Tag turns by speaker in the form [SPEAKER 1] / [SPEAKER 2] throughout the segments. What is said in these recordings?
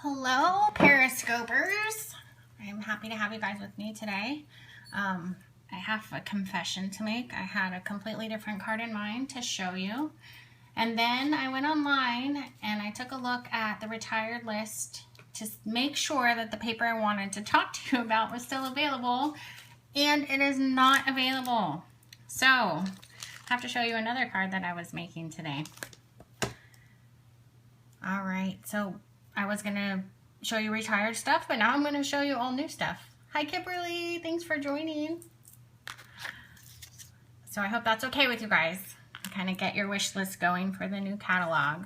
[SPEAKER 1] Hello, Periscopers. I'm happy to have you guys with me today. I have a confession to make. I had a completely different card in mind to show you. And then I went online and I took a look at the retired list to make sure that the paper I wanted to talk to you about was still available. And it is not available. So I have to show you another card that I was making today. All right, so I was going to show you retired stuff, but now I'm going to show you all new stuff. Hi, Kimberly. Thanks for joining. So I hope that's okay with you guys. Kind of get your wish list going for the new catalog.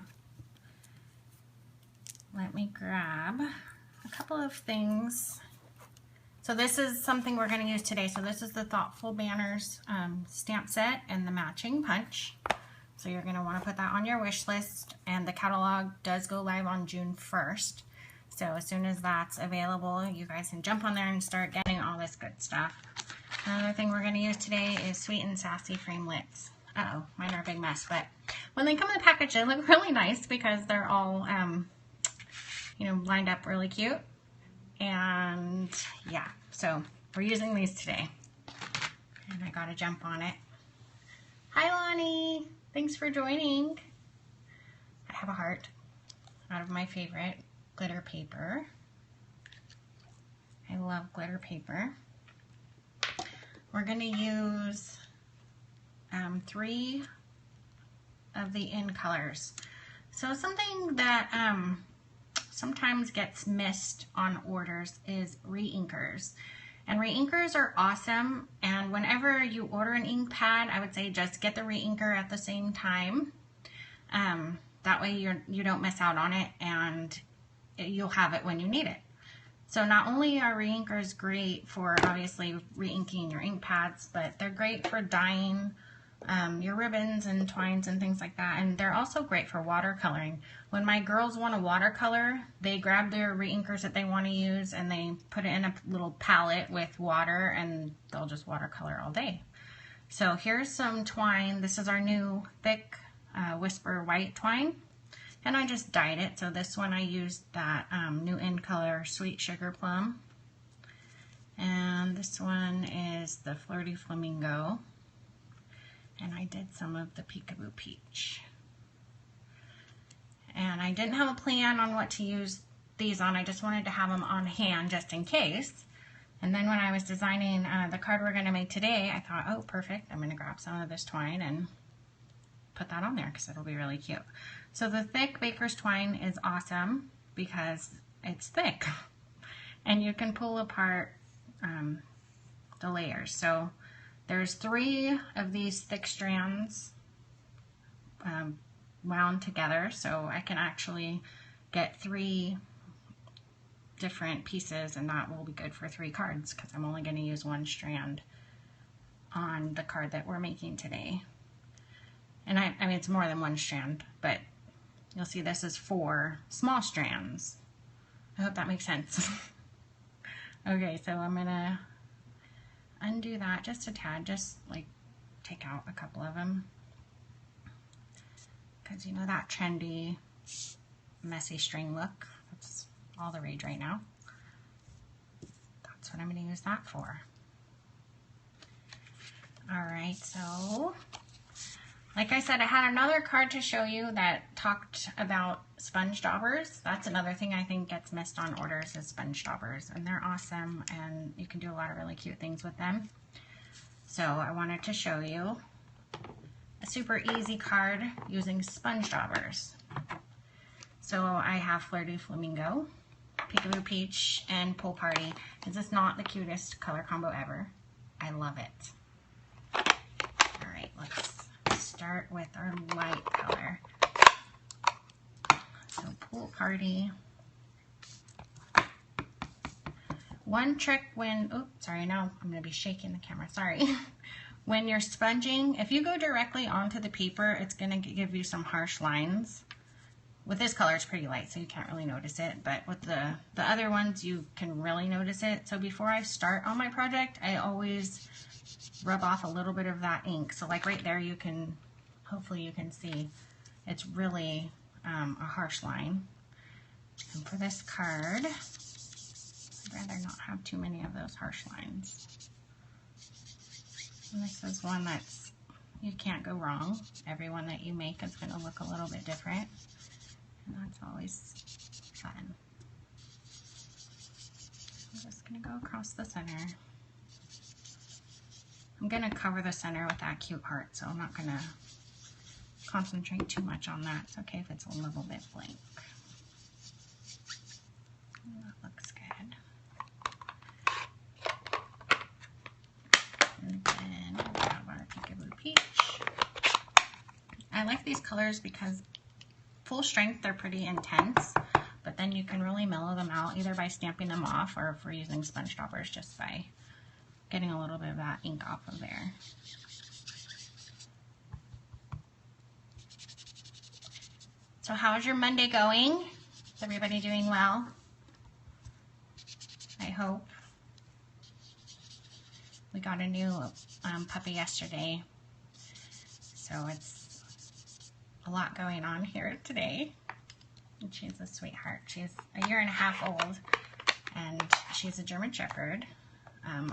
[SPEAKER 1] Let me grab a couple of things. So this is something we're going to use today. So this is the Thoughtful Banners stamp set and the matching punch. So you're going to want to put that on your wish list, and the catalog does go live on June 1st. So as soon as that's available, you guys can jump on there and start getting all this good stuff. Another thing we're going to use today is Sweet and Sassy framelits. Uh-oh, mine are a big mess, but when they come in the package, they look really nice because they're all, lined up really cute. And yeah, so we're using these today. And I got to jump on it. Hi, Lonnie. Thanks for joining. I have a heart out of my favorite glitter paper. I love glitter paper. We're going to use 3 of the in colors. So something that sometimes gets missed on orders is re-inkers. And re-inkers are awesome, and whenever you order an ink pad, I would say just get the re-inker at the same time. That way you don't miss out on it, and you'll have it when you need it. So not only are re-inkers great for obviously re-inking your ink pads, but they're great for dyeing your ribbons and twines and things like that, and they're also great for watercoloring. When my girls want to watercolor, they grab their re-inkers that they want to use and they put it in a little palette with water, and they'll just watercolor all day. So here's some twine. This is our new thick Whisper White twine, and I just dyed it. So this one I used that new in color Sweet Sugar Plum, and this one is the Flirty Flamingo. And I did some of the Peekaboo Peach. And I didn't have a plan on what to use these on. I just wanted to have them on hand just in case. And then when I was designing the card we're going to make today, I thought, oh, perfect. I'm going to grab some of this twine and put that on there because it'll be really cute. So the thick Baker's twine is awesome because it's thick. And you can pull apart the layers. So there's 3 of these thick strands wound together, so I can actually get 3 different pieces, and that will be good for 3 cards because I'm only going to use 1 strand on the card that we're making today. And I mean, it's more than 1 strand, but you'll see this is 4 small strands. I hope that makes sense. Okay, so I'm going to undo that just a tad, just like take out a couple of them, because you know that trendy messy string look, that's all the rage right now. That's what I'm going to use that for. Alright, so like I said, I had another card to show you that talked about sponge daubers. That's another thing I think gets missed on orders is sponge daubers, and they're awesome, and you can do a lot of really cute things with them. So I wanted to show you a super easy card using sponge daubers. So I have Flirty Flamingo, Peekaboo Peach, and Pool Party. This is not the cutest color combo ever. I love it. Alright, let's start with our light color. So Pool Party. One trick when, oops, sorry, now I'm going to be shaking the camera, sorry. When you're sponging, if you go directly onto the paper, it's going to give you some harsh lines. With this color, it's pretty light, so you can't really notice it, but with the other ones, you can really notice it. So before I start on my project, I always rub off a little bit of that ink. So like right there, you can, hopefully you can see, it's really a harsh line. And for this card, I'd rather not have too many of those harsh lines. And this is one that's, you can't go wrong. Every one that you make is going to look a little bit different. And that's always fun. I'm just going to go across the center. I'm going to cover the center with that cute heart, so I'm not going to concentrate too much on that. It's okay if it's a little bit blank. That looks good. And then we'll grab our Peekaboo Peach. I like these colors because full strength, they're pretty intense, but then you can really mellow them out either by stamping them off or if we're using sponge stoppers, just by getting a little bit of that ink off of there. So how's your Monday going? Is everybody doing well? I hope. We got a new puppy yesterday, so it's a lot going on here today. And she's a sweetheart. She's a year and a half old, and she's a German Shepherd.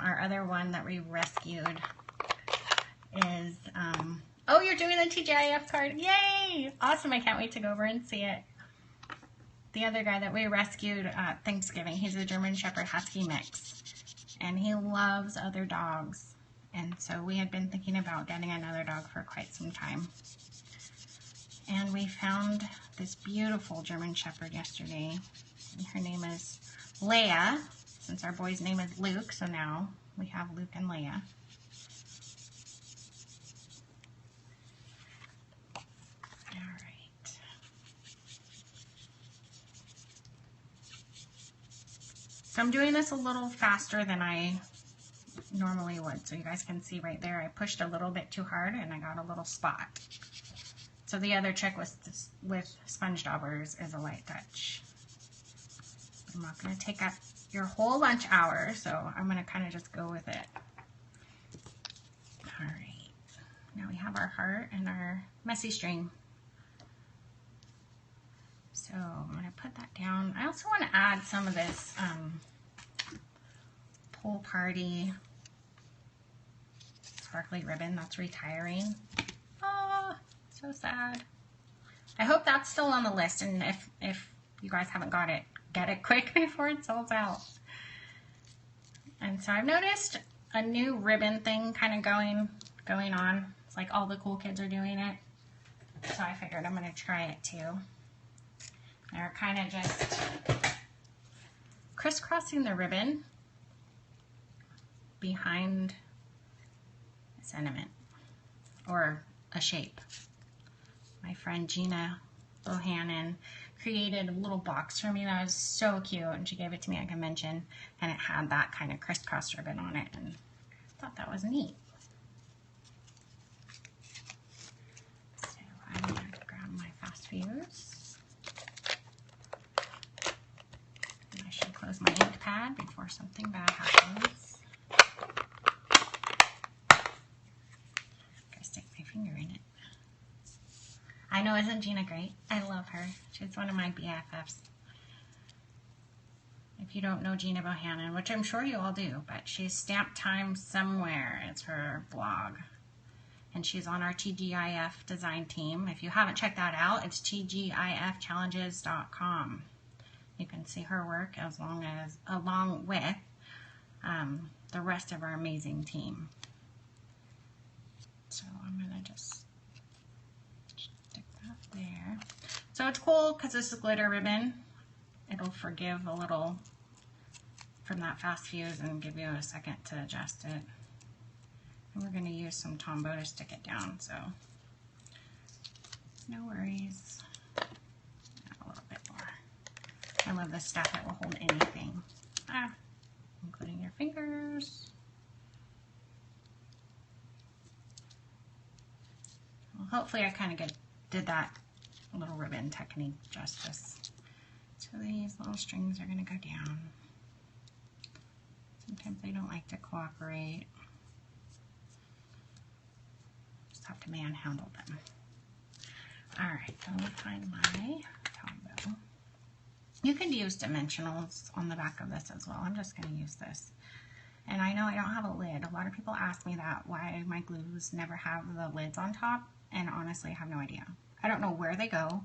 [SPEAKER 1] Our other one that we rescued is, oh, you're doing the TGIF card. Yay! Awesome. I can't wait to go over and see it. The other guy that we rescued at Thanksgiving, he's a German Shepherd Husky mix, and he loves other dogs. And so we had been thinking about getting another dog for quite some time. And we found this beautiful German Shepherd yesterday. And her name is Leia, since our boy's name is Luke, so now we have Luke and Leia. Alright. So I'm doing this a little faster than I normally would, so you guys can see right there I pushed a little bit too hard and I got a little spot. So the other trick with sponge daubers is a light touch. I'm not going to take up your whole lunch hour, so I'm going to kind of just go with it. Alright, now we have our heart and our messy string. So I'm going to put that down. I also want to add some of this Pool Party sparkly ribbon that's retiring. Oh, so sad. I hope that's still on the list, and if you guys haven't got it, get it quick before it sells out. And so I've noticed a new ribbon thing kind of going on. It's like all the cool kids are doing it. So I figured I'm going to try it too. They're kind of just crisscrossing the ribbon behind a sentiment or a shape. My friend Gina Bohannon created a little box for me that was so cute, and she gave it to me at convention, and it had that kind of crisscross ribbon on it, and I thought that was neat. So I'm going to grab my fast fuse. And I should close my ink pad before something bad happens. Gotta stick my finger in it. I know, isn't Gina great? I love her. She's one of my BFFs. If you don't know Gina Bohannon, which I'm sure you all do, but she's Stamp Time Somewhere. It's her blog. And she's on our TGIF design team. If you haven't checked that out, it's tgifchallenges.com. You can see her work along with the rest of our amazing team. So I'm going to just there. So it's cool because this is glitter ribbon. It'll forgive a little from that fast fuse and give you a second to adjust it. And we're going to use some Tombow to stick it down, so no worries. A little bit more. I love this stuff. It will hold anything, including your fingers. Well, hopefully I kind of did that little ribbon technique justice. So these little strings are going to go down. Sometimes they don't like to cooperate. Just have to manhandle them. All right, let me find my combo. You can use dimensionals on the back of this as well. I'm just going to use this. And I know I don't have a lid. A lot of people ask me that, why my glues never have the lids on top. And honestly, I have no idea. I don't know where they go.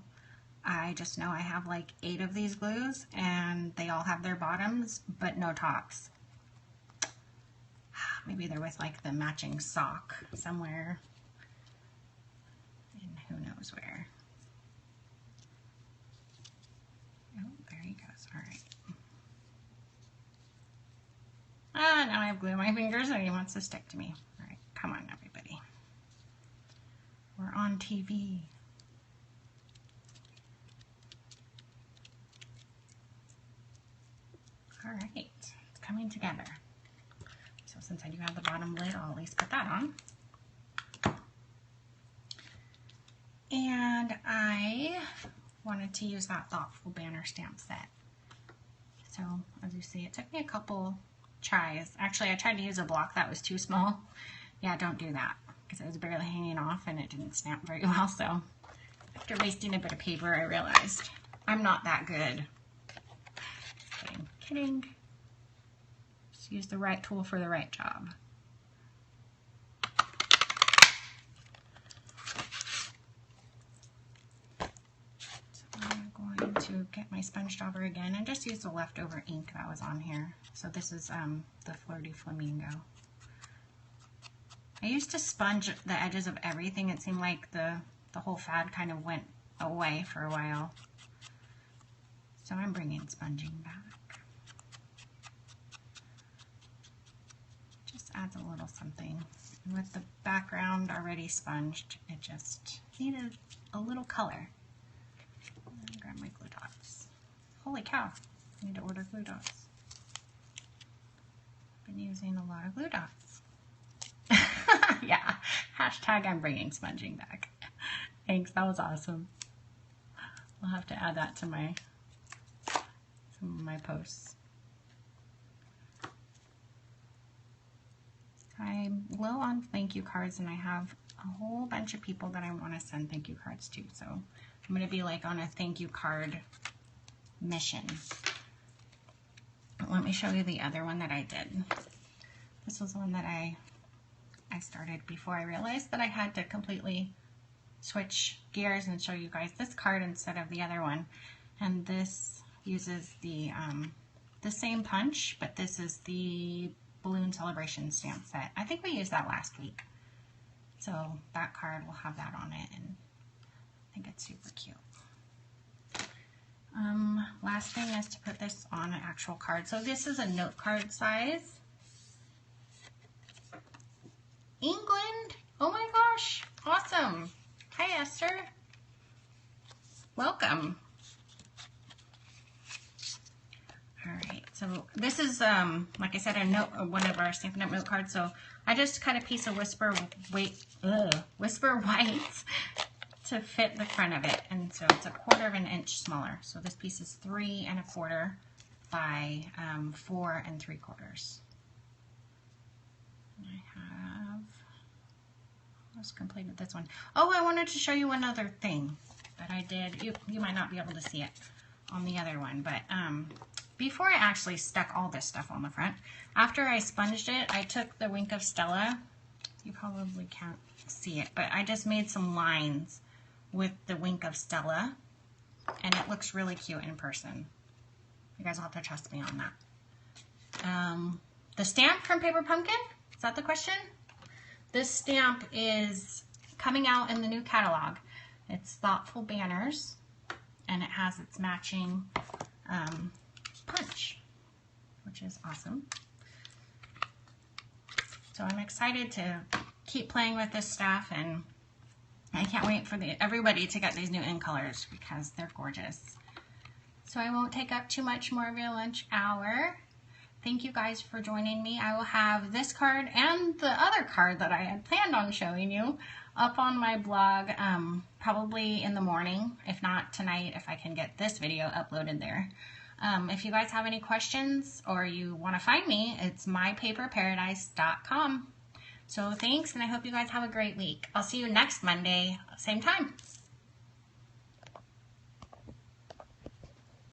[SPEAKER 1] I just know I have like 8 of these glues and they all have their bottoms, but no tops. Maybe they're with like the matching sock somewhere. And who knows where. Oh, there he goes. All right. Ah, now I have glue on my fingers and he wants to stick to me. All right, come on everybody. We're on TV. All right, it's coming together. So since I do have the bottom lid, I'll at least put that on. And I wanted to use that thoughtful banner stamp set. So as you see, it took me a couple tries. Actually, I tried to use a block that was too small. Yeah, don't do that because it was barely hanging off and it didn't stamp very well. So after wasting a bit of paper, I realized I'm not that good. Kidding. Just use the right tool for the right job. So I'm going to get my sponge dauber again and just use the leftover ink that was on here. So this is the Flirty Flamingo. I used to sponge the edges of everything. It seemed like the whole fad kind of went away for a while. So I'm bringing sponging back. Just adds a little something. And with the background already sponged, it just needed a little color. Grab my glue dots. Holy cow, I need to order glue dots. I've been using a lot of glue dots. Yeah, hashtag I'm bringing sponging back. Thanks, that was awesome. I'll have to add that to some of my posts. I'm low on thank you cards and I have a whole bunch of people that I want to send thank you cards to. So I'm going to be like on a thank you card mission. Let me show you the other one that I did. This was one that I started before I realized that I had to completely switch gears and show you guys this card instead of the other one. And this uses the same punch, but this is the Balloon Celebration stamp set. I think we used that last week. So that card will have that on it, and I think it's super cute. Last thing is to put this on an actual card. So this is a note card size. England? Oh my gosh, awesome. Hi Esther. Welcome. Alright, so this is, like I said, one of our Stampin' Up! Note cards. So I just cut a piece of Whisper White to fit the front of it. And so it's 1/4 inch smaller. So this piece is 3 1/4 by 4 3/4. And I have almost completed this one. Oh, I wanted to show you one other thing that I did. You might not be able to see it on the other one, but before I actually stuck all this stuff on the front, after I sponged it, I took the Wink of Stella. You probably can't see it, but I just made some lines with the Wink of Stella, and it looks really cute in person. You guys will have to trust me on that. The stamp from Paper Pumpkin, is that the question? This stamp is coming out in the new catalog. It's Thoughtful Banners, and it has its matching punch, which is awesome. So I'm excited to keep playing with this stuff, and I can't wait for everybody to get these new in colors because they're gorgeous. So I won't take up too much more of your lunch hour. Thank you guys for joining me. I will have this card and the other card that I had planned on showing you up on my blog probably in the morning, if not tonight, if I can get this video uploaded there. If you guys have any questions or you want to find me, it's mypaperparadise.com. So thanks, and I hope you guys have a great week. I'll see you next Monday, same time.